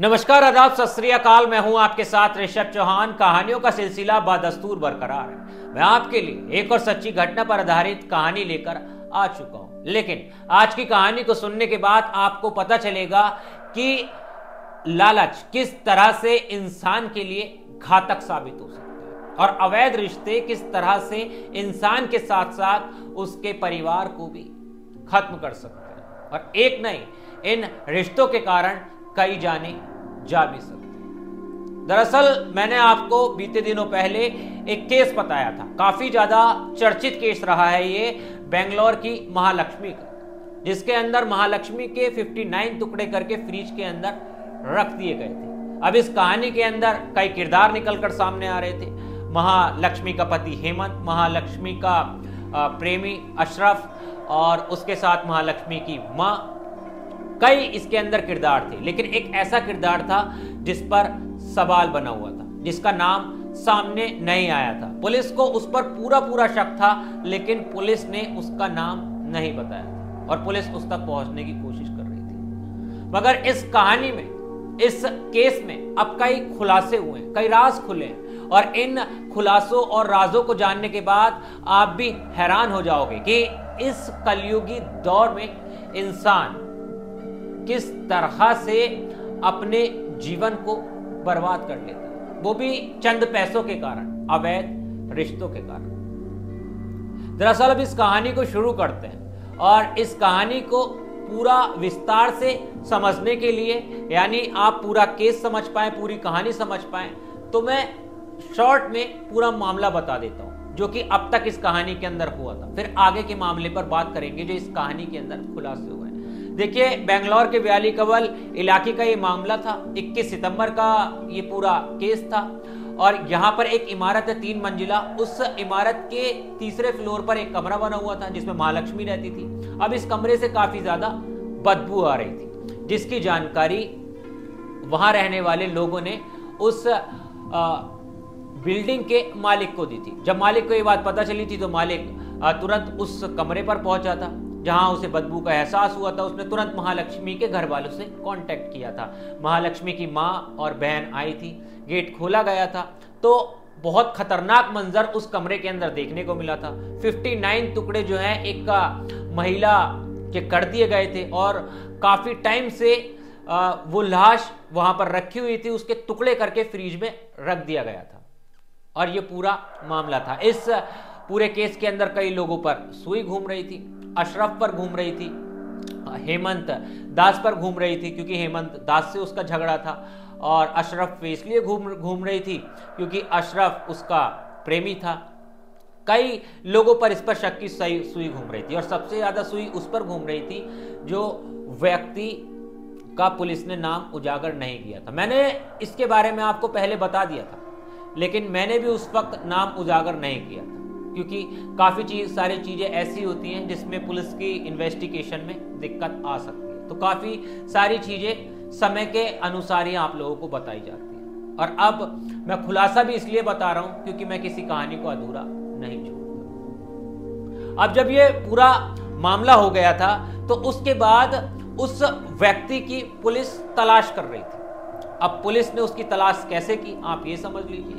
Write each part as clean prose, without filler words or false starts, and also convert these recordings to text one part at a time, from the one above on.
नमस्कार, आदाब, सत श्री अकाल। मैं हूं आपके साथ ऋषभ चौहान। कहानियों का सिलसिला बदस्तूर बरकरार है। मैं आपके लिए एक और सच्ची घटना पर आधारित कहानी लेकर आ चुका हूं। लेकिन आज की कहानी को सुनने के बाद आपको पता चलेगा कि लालच किस तरह से इंसान के लिए घातक साबित हो सकता है और अवैध रिश्ते किस तरह से इंसान के साथ साथ उसके परिवार को भी खत्म कर सकते हैं और एक नहीं, इन रिश्तों के कारण कई जाने जा भी सकते। दरअसल मैंने आपको बीते दिनों पहले एक केस बताया था। काफी ज्यादा चर्चित केस रहा है ये बेंगलोर की महालक्ष्मी का, जिसके अंदर महालक्ष्मी के 59 टुकड़े करके फ्रिज के अंदर रख दिए गए थे। अब इस कहानी के अंदर कई किरदार निकलकर सामने आ रहे थे। महालक्ष्मी का पति हेमंत, महालक्ष्मी का प्रेमी अशरफ और उसके साथ महालक्ष्मी की मां। कई इसके अंदर किरदार थे, लेकिन एक ऐसा किरदार था जिस पर सवाल बना हुआ था, जिसका नाम सामने नहीं आया था। पुलिस को उस पर पूरा शक था, लेकिन पुलिस ने उसका नाम नहीं बताया था और पुलिस उस तक पहुंचने की कोशिश कर रही थी। मगर इस कहानी में, इस केस में अब कई खुलासे हुए, कई राज खुले और इन खुलासों और राजों को जानने के बाद आप भी हैरान हो जाओगे कि इस कलयुगी दौर में इंसान किस तरह से अपने जीवन को बर्बाद कर लेता है, वो भी चंद पैसों के कारण, अवैध रिश्तों के कारण। दरअसल अब इस कहानी को शुरू करते हैं और इस कहानी को पूरा विस्तार से समझने के लिए, यानी आप पूरा केस समझ पाए, पूरी कहानी समझ पाए, तो मैं शॉर्ट में पूरा मामला बता देता हूं जो कि अब तक इस कहानी के अंदर हुआ था। फिर आगे के मामले पर बात करेंगे जो इस कहानी के अंदर खुलासे हुए। देखिए, बेंगलोर के व्याली कवल इलाके का ये मामला था। 21 सितंबर का ये पूरा केस था और यहाँ पर एक इमारत है 3 मंजिला। उस इमारत के तीसरे फ्लोर पर एक कमरा बना हुआ था जिसमें महालक्ष्मी रहती थी। अब इस कमरे से काफी ज्यादा बदबू आ रही थी, जिसकी जानकारी वहां रहने वाले लोगों ने उस बिल्डिंग के मालिक को दी थी। जब मालिक को ये बात पता चली थी तो मालिक तुरंत उस कमरे पर पहुंचा था जहां उसे बदबू का एहसास हुआ था। उसने तुरंत महालक्ष्मी के घर वालों से कांटेक्ट किया था। महालक्ष्मी की मां और बहन आई थी, गेट खोला गया था तो बहुत खतरनाक मंजर उस कमरे के अंदर देखने को मिला था। 59 टुकड़े जो है एक महिला के कर दिए गए थे और काफी टाइम से वो लाश वहां पर रखी हुई थी, उसके टुकड़े करके फ्रिज में रख दिया गया था और ये पूरा मामला था। इस पूरे केस के अंदर कई लोगों पर सुई घूम रही थी। अशरफ पर घूम रही थी, हेमंत दास पर घूम रही थी क्योंकि हेमंत दास से उसका झगड़ा था, और अशरफ पे इसलिए घूम रही थी क्योंकि अशरफ उसका प्रेमी था। कई लोगों पर इस पर शक की सुई घूम रही थी और सबसे ज्यादा सुई उस पर घूम रही थी जो व्यक्ति का पुलिस ने नाम उजागर नहीं किया था। मैंने इसके बारे में आपको पहले बता दिया था, लेकिन मैंने भी उस वक्त नाम उजागर नहीं किया था क्योंकि काफी सारी चीजें ऐसी होती हैं जिसमें पुलिस की इन्वेस्टिगेशन में दिक्कत आ सकती है। तो काफी सारी चीजें समय के अनुसार ही आप लोगों को बताई जाती हैं। और अब मैं खुलासा भी इसलिए बता रहा हूं क्योंकि मैं किसी कहानी को अधूरा नहीं छोड़ूंगा। अब जब ये पूरा मामला हो गया था तो उसके बाद उस व्यक्ति की पुलिस तलाश कर रही थी। अब पुलिस ने उसकी तलाश कैसे की, आप ये समझ लीजिए।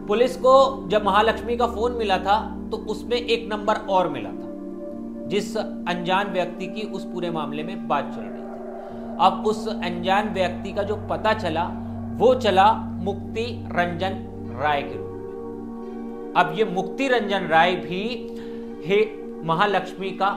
पुलिस को जब महालक्ष्मी का फोन मिला था तो उसमें एक नंबर और मिला था जिस अनजान व्यक्ति की उस पूरे मामले में बात चल रही थी। अब उस अनजान व्यक्ति का जो पता चला वो चला मुक्ति रंजन राय के रूप में। अब ये मुक्ति रंजन राय भी महालक्ष्मी का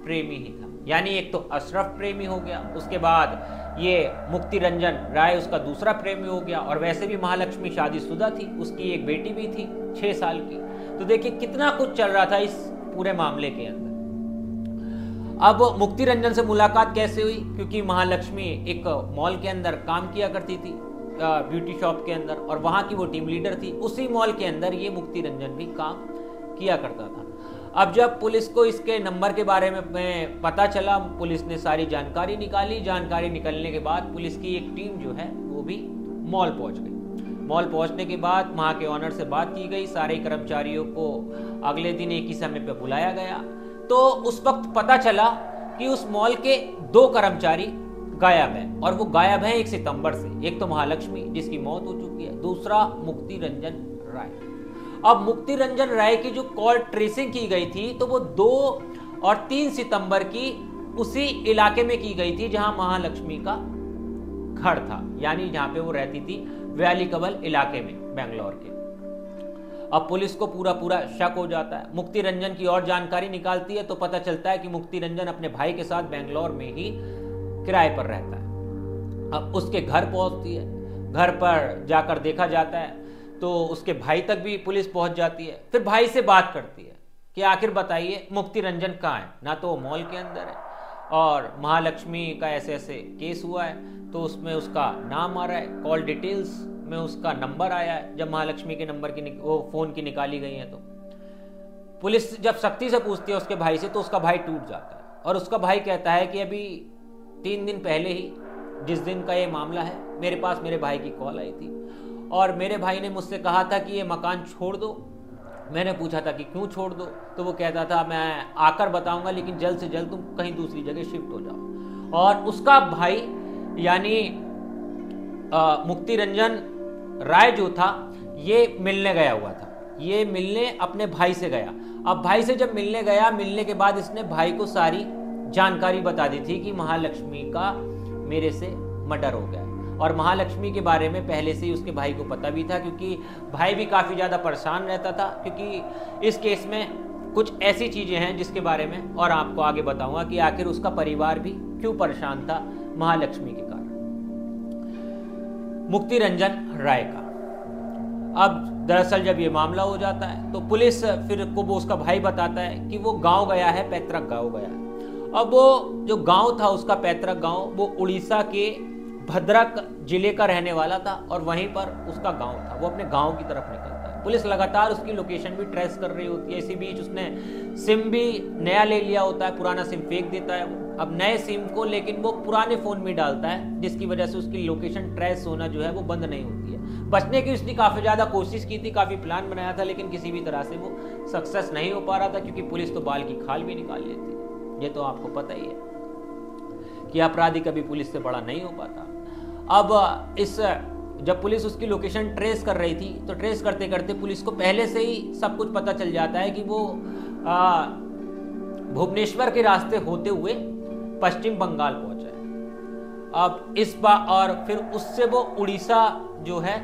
प्रेमी ही था, यानी एक तो अशरफ प्रेमी हो गया, उसके बाद ये मुक्ति रंजन राय उसका दूसरा प्रेमी हो गया, और वैसे भी महालक्ष्मी शादीशुदा थी, उसकी एक बेटी भी थी 6 साल की। तो देखिए कितना कुछ चल रहा था इस पूरे मामले के अंदर। अब मुक्ति रंजन से मुलाकात कैसे हुई, क्योंकि महालक्ष्मी एक मॉल के अंदर काम किया करती थी, ब्यूटी शॉप के अंदर, और वहां की वो टीम लीडर थी। उसी मॉल के अंदर ये मुक्ति रंजन भी काम किया करता था। अब जब पुलिस को इसके नंबर के बारे में पता चला, पुलिस ने सारी जानकारी निकाली। जानकारी निकलने के बाद पुलिस की एक टीम जो है वो भी मॉल पहुंच गई। मॉल पहुंचने के बाद वहां के ऑनर से बात की गई, सारे कर्मचारियों को अगले दिन एक ही समय पर बुलाया गया। तो उस वक्त पता चला कि उस मॉल के 2 कर्मचारी गायब है, और वो गायब है 1 सितंबर से। एक तो महालक्ष्मी जिसकी मौत हो चुकी है, दूसरा मुक्ति रंजन राय। अब मुक्ति रंजन राय की जो कॉल ट्रेसिंग की गई थी तो वो 2 और 3 सितंबर की उसी इलाके में की गई थी जहां महालक्ष्मी का घर था, यानी जहां पे वो रहती थी वैली कबल इलाके में बेंगलोर के। अब पुलिस को पूरा शक हो जाता है। मुक्ति रंजन की और जानकारी निकालती है तो पता चलता है कि मुक्ति रंजन अपने भाई के साथ बेंगलोर में ही किराए पर रहता है। अब उसके घर पहुंचती है, घर पर जाकर देखा जाता है तो उसके भाई तक भी पुलिस पहुंच जाती है। फिर भाई से बात करती है कि आखिर बताइए मुक्ति रंजन कहाँ है, ना तो वो मॉल के अंदर है और महालक्ष्मी का ऐसे ऐसे केस हुआ है तो उसमें उसका नाम आ रहा है, कॉल डिटेल्स में उसका नंबर आया है। जब महालक्ष्मी के नंबर की वो फोन की निकाली गई है तो पुलिस जब सख्ती से पूछती है उसके भाई से तो उसका भाई टूट जाता है और उसका भाई कहता है कि अभी 3 दिन पहले ही, जिस दिन का ये मामला है, मेरे पास मेरे भाई की कॉल आई थी और मेरे भाई ने मुझसे कहा था कि ये मकान छोड़ दो। मैंने पूछा था कि क्यों छोड़ दो, तो वो कहता था मैं आकर बताऊंगा लेकिन जल्द से जल्द तुम कहीं दूसरी जगह शिफ्ट हो जाओ। और उसका भाई यानी मुक्ति रंजन राय जो था ये मिलने गया हुआ था, ये मिलने अपने भाई से गया। अब भाई से जब मिलने गया, मिलने के बाद इसने भाई को सारी जानकारी बता दी थी कि महालक्ष्मी का मेरे से मर्डर हो गया। और महालक्ष्मी के बारे में पहले से ही उसके भाई को पता भी था क्योंकि भाई भी काफ़ी ज़्यादा परेशान रहता था, क्योंकि इस केस में कुछ ऐसी चीज़ें हैं जिसके बारे में और आपको आगे बताऊंगा कि आखिर उसका परिवार भी क्यों परेशान था महालक्ष्मी के कारण। मुक्ति रंजन राय का अब दरअसल जब ये मामला हो जाता है तो पुलिस फिर को वो उसका भाई बताता है कि वो गांव गया है, पैतृक गांव गया है। अब वो जो गांव था उसका पैतृक गांव, वो उड़ीसा के भद्रक जिले का रहने वाला था और वहीं पर उसका गांव था। वो अपने गांव की तरफ निकलता है। पुलिस लगातार उसकी लोकेशन भी ट्रेस कर रही होती है। इसी बीच उसने सिम भी नया ले लिया होता है, पुराना सिम फेंक देता है वो अब नए सिम को, लेकिन वो पुराने फोन में डालता है जिसकी वजह से उसकी लोकेशन ट्रेस होना जो है वो बंद नहीं होती है। बचने की उसने काफ़ी ज़्यादा कोशिश की थी, काफ़ी प्लान बनाया था, लेकिन किसी भी तरह से वो सक्सेस नहीं हो पा रहा था क्योंकि पुलिस तो बाल की खाल भी निकाल लेती है। ये तो आपको पता ही है कि अपराधी कभी पुलिस से बड़ा नहीं हो पाता। अब इस जब पुलिस उसकी लोकेशन ट्रेस कर रही थी तो ट्रेस करते करते पुलिस को पहले से ही सब कुछ पता चल जाता है कि वो भुवनेश्वर के रास्ते होते हुए पश्चिम बंगाल पहुंचा है। अब इस बार और फिर उससे वो उड़ीसा जो है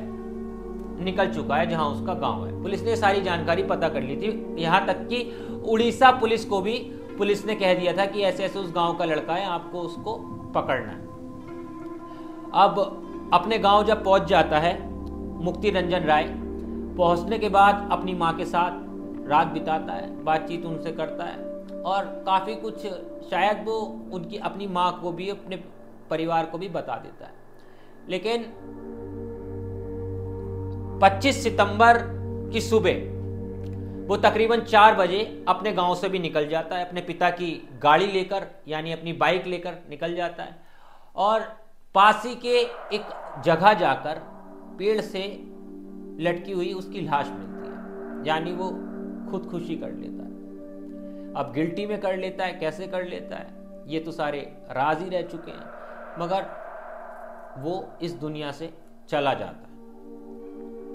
निकल चुका है जहां उसका गांव है। पुलिस ने सारी जानकारी पता कर ली थी, यहां तक कि उड़ीसा पुलिस को भी पुलिस ने कह दिया था कि ऐसे ऐसे उस गांव का लड़का है, आपको उसको पकड़ना है। अब अपने गांव जब पहुंच जाता है मुक्ति रंजन राय, पहुंचने के बाद अपनी मां के साथ रात बिताता है, बातचीत उनसे करता है और काफ़ी कुछ शायद वो उनकी अपनी मां को भी अपने परिवार को भी बता देता है। लेकिन 25 सितंबर की सुबह वो तकरीबन 4 बजे अपने गांव से भी निकल जाता है, अपने पिता की गाड़ी लेकर यानी अपनी बाइक लेकर निकल जाता है और पास ही के एक जगह जाकर पेड़ से लटकी हुई उसकी लाश मिलती है, यानी वो खुदकुशी कर लेता है। अब गिल्टी में कर लेता है, कैसे कर लेता है ये तो सारे राज ही रह चुके हैं, मगर वो इस दुनिया से चला जाता है।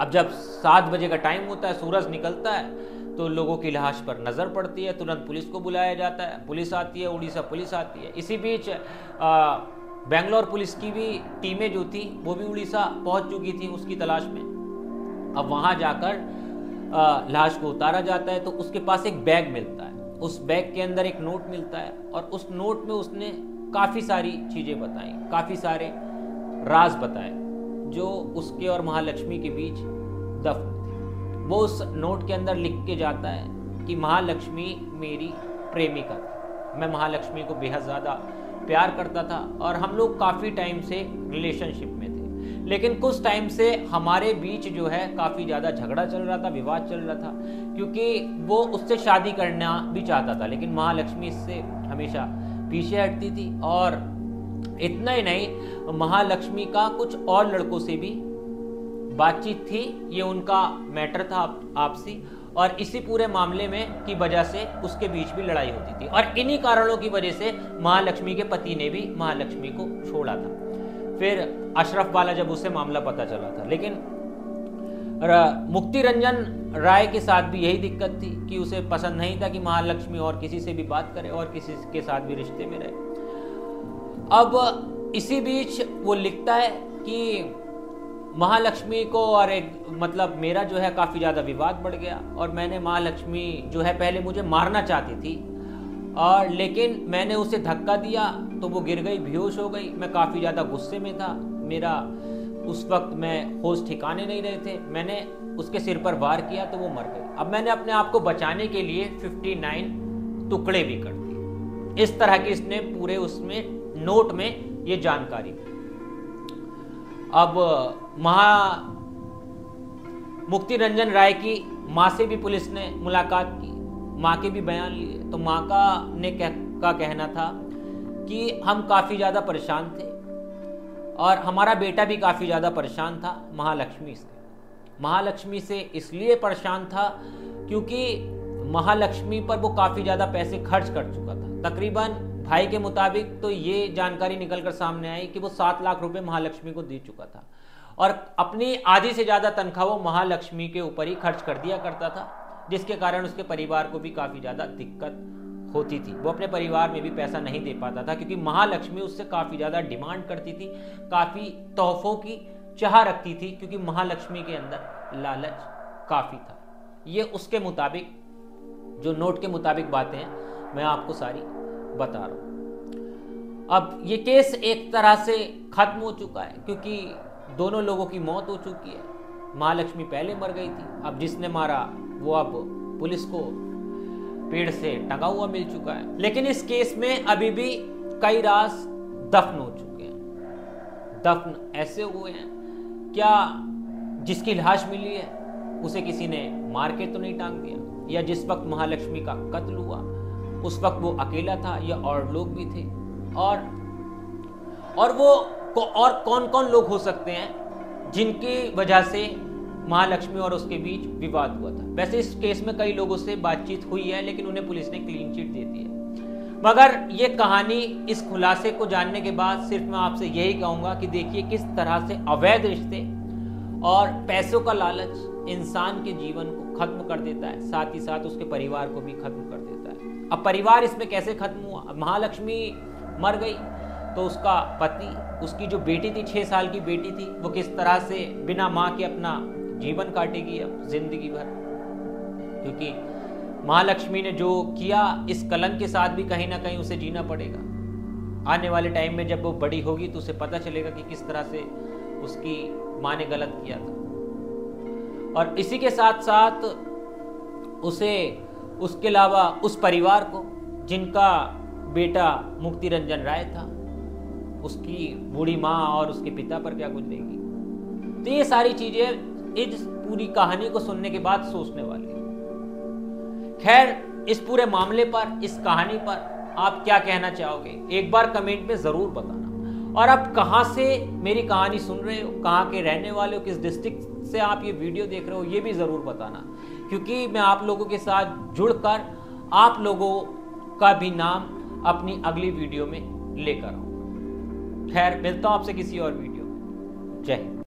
अब जब 7 बजे का टाइम होता है, सूरज निकलता है तो लोगों की लाश पर नज़र पड़ती है, तुरंत पुलिस को बुलाया जाता है, पुलिस आती है, उड़ीसा पुलिस आती है। इसी बीच बेंगलोर पुलिस की भी टीमें जो थी वो भी उड़ीसा पहुंच चुकी थी उसकी तलाश में। अब वहां जाकर लाश को उतारा जाता है तो उसके पास एक बैग मिलता है, उस बैग के अंदर एक नोट मिलता है और उस नोट में उसने काफ़ी सारी चीज़ें बताई, काफ़ी सारे राज बताए जो उसके और महालक्ष्मी के बीच दफन थे। वो उस नोट के अंदर लिख के जाता है कि महालक्ष्मी मेरी प्रेमिका थी, मैं महालक्ष्मी को बेहद ज़्यादा प्यार करता था और हम लोग काफ़ी टाइम से रिलेशनशिप में थे, लेकिन कुछ टाइम से हमारे बीच जो है काफ़ी ज़्यादा झगड़ा चल रहा था, विवाद चल रहा था, क्योंकि वो उससे शादी करना भी चाहता था लेकिन महालक्ष्मी इससे हमेशा पीछे हटती थी। और इतना ही नहीं, महालक्ष्मी का कुछ और लड़कों से भी बातचीत थी, ये उनका मैटर था आपसी, और इसी पूरे मामले में की वजह से उसके बीच भी लड़ाई होती थी और इन्हीं कारणों की वजह से महालक्ष्मी के पति ने भी महालक्ष्मी को छोड़ा था। फिर अशरफ वाला जब उसे मामला पता चला था, लेकिन मुक्ति रंजन राय के साथ भी यही दिक्कत थी कि उसे पसंद नहीं था कि महालक्ष्मी और किसी से भी बात करे और किसी के साथ भी रिश्ते में रहे। अब इसी बीच वो लिखता है कि महालक्ष्मी को और एक मतलब मेरा जो है काफ़ी ज़्यादा विवाद बढ़ गया और मैंने महालक्ष्मी जो है पहले मुझे मारना चाहती थी और लेकिन मैंने उसे धक्का दिया तो वो गिर गई, बेहोश हो गई। मैं काफ़ी ज़्यादा गुस्से में था, मेरा उस वक्त मैं होश ठिकाने नहीं रहे थे। मैंने उसके सिर पर वार किया तो वो मर गई। अब मैंने अपने आप को बचाने के लिए 59 टुकड़े भी कर दिए। इस तरह की इसने पूरे उसमें नोट में ये जानकारी दी। अब मुक्ति रंजन राय की माँ से भी पुलिस ने मुलाकात की, माँ के भी बयान लिए। तो माँ का कहना था कि हम काफ़ी ज़्यादा परेशान थे और हमारा बेटा भी काफ़ी ज़्यादा परेशान था महालक्ष्मी से इसलिए परेशान था क्योंकि महालक्ष्मी पर वो काफ़ी ज़्यादा पैसे खर्च कर चुका था। तकरीबन भाई के मुताबिक तो ये जानकारी निकलकर सामने आई कि वो 7 लाख रुपए महालक्ष्मी को दे चुका था और अपनी आधी से ज़्यादा तनख्वाह वो महालक्ष्मी के ऊपर ही खर्च कर दिया करता था, जिसके कारण उसके परिवार को भी काफ़ी ज़्यादा दिक्कत होती थी। वो अपने परिवार में भी पैसा नहीं दे पाता था क्योंकि महालक्ष्मी उससे काफ़ी ज़्यादा डिमांड करती थी, काफ़ी तोहफों की चाह रखती थी क्योंकि महालक्ष्मी के अंदर लालच काफ़ी था। ये उसके मुताबिक जो नोट के मुताबिक बातें हैं मैं आपको सारी बता रहा हूँ। अब ये केस एक तरह से खत्म हो चुका है क्योंकि दोनों लोगों की मौत हो चुकी है। महालक्ष्मी पहले मर गई थी, अब जिसने मारा वो अब पुलिस को पेड़ से टंगा हुआ मिल चुका है। लेकिन इस केस में अभी भी कई राज दफन हो चुके हैं। दफन ऐसे हुए हैं, क्या जिसकी लाश मिली है उसे किसी ने मार के तो नहीं टांग दिया, या जिस वक्त महालक्ष्मी का कत्ल हुआ उस वक्त वो अकेला था या और लोग भी थे, और वो और कौन कौन लोग हो सकते हैं जिनकी वजह से महालक्ष्मी और उसके बीच विवाद हुआ था। वैसे इस केस में कई लोगों से बातचीत हुई है लेकिन उन्हें पुलिस ने क्लीन चिट दे दी है। मगर ये कहानी, इस खुलासे को जानने के बाद सिर्फ मैं आपसे यही कहूंगा कि देखिए किस तरह से अवैध रिश्ते और पैसों का लालच इंसान के जीवन को खत्म कर देता है, साथ ही साथ उसके परिवार को भी खत्म कर देता है। अब परिवार इसमें कैसे खत्म हुआ? अब महालक्ष्मी मर गई तो उसका पति, उसकी जो बेटी थी 6 साल की बेटी थी, वो किस तरह से बिना माँ के अपना जीवन काटेगी अब जिंदगी भर, क्योंकि महालक्ष्मी ने जो किया इस कलंक के साथ भी कहीं ना कहीं उसे जीना पड़ेगा। आने वाले टाइम में जब वो बड़ी होगी तो उसे पता चलेगा कि किस तरह से उसकी माँ ने गलत किया था। और इसी के साथ साथ उसे, उसके अलावा उस परिवार को जिनका बेटा मुक्ति रंजन राय था, उसकी बूढ़ी माँ और उसके पिता पर क्या गुजरेगी। तो ये सारी चीजें इस पूरी कहानी को सुनने के बाद सोचने वाली है। खैर, इस पूरे मामले पर, इस कहानी पर आप क्या कहना चाहोगे एक बार कमेंट में जरूर बताना। और आप कहां से मेरी कहानी सुन रहे हो, कहां के रहने वाले हो, किस डिस्ट्रिक्ट से आप ये वीडियो देख रहे हो, ये भी जरूर बताना, क्योंकि मैं आप लोगों के साथ जुड़कर आप लोगों का भी नाम अपनी अगली वीडियो में लेकर आऊंगा। खैर, मिलता हूं आपसे किसी और वीडियो में। जय हिंद।